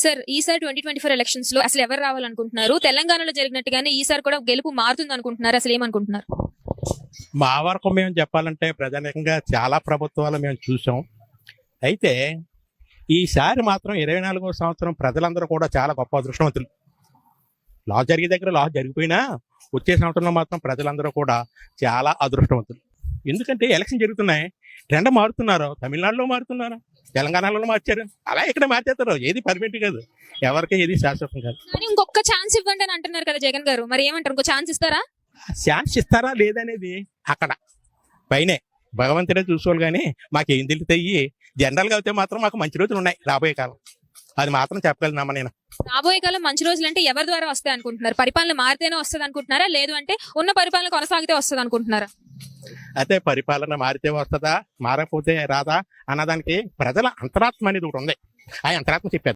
Sir ఈసారి 2024 elections లో అసలు ఎవరు రావాలనుకుంటున్నారు? తెలంగాణలో జరిగినట్టుగానే ఈసారి కూడా గెలుపు మారుతుంది అనుకుంటున్నారు? అసలు ఏమనుకుంటున్నారు? మా వరకు మేము చెప్పాలంటే ప్రధానంగా చాలా ప్రభుత్వాలు మేము చూసాం. అయితే ఈసారి మాత్రం 24వ సంవత్సరం ప్రజలందరూ కూడా చాలా గొప్ప అదృష్టవంతులు. లా జరిగే దగ్గర లా జరిగిపోయినా వచ్చే సంవత్సరంలో మాత్రం ప్రజలందరూ కూడా చాలా అదృష్టవంతులు. ఎందుకంటే ఎలక్షన్ జరుగుతున్నాయి, ట్రెండ్ మారుతున్నారు. తమిళనాడులో మారుతున్నారు, తెలంగాణలో మార్చారు, అలా ఇక్కడ మార్చేస్తారు. ఏది పర్మనెంట్ కాదు, ఎవరికి ఏది శాశ్వతం కాదు. కానీ ఇంకొక ఛాన్స్ ఇవ్వండి అని అంటున్నారు కదా జగన్ గారు, మరి ఏమంటారు? ఇంకో ఛాన్స్ ఇస్తారా? ఛాన్స్ ఇస్తారా లేదనేది అక్కడ పైనే భగవంతుడే చూసుకోవాలి. కానీ మాకేం తెలుస్తాయి? జనరల్గా అయితే మాత్రం మాకు మంచి రోజులు ఉన్నాయి రాబోయే కాలం, అది మాత్రం చెప్పగలిగినామా నేను. రాబోయే కాలం మంచి రోజులు అంటే ఎవరి ద్వారా వస్తాయి అనుకుంటున్నారు? పరిపాలన మారితేనే వస్తుంది అనుకుంటున్నారా, లేదు అంటే ఉన్న పరిపాలన కొనసాగితే వస్తుంది అనుకుంటున్నారా? అయితే పరిపాలన మారితే వస్తుందా, మారకపోతే రాదా అన్నదానికి ప్రజల అంతరాత్మ అనేది ఒకటి ఉంది. ఆ అంతరాత్మ చెప్పేది.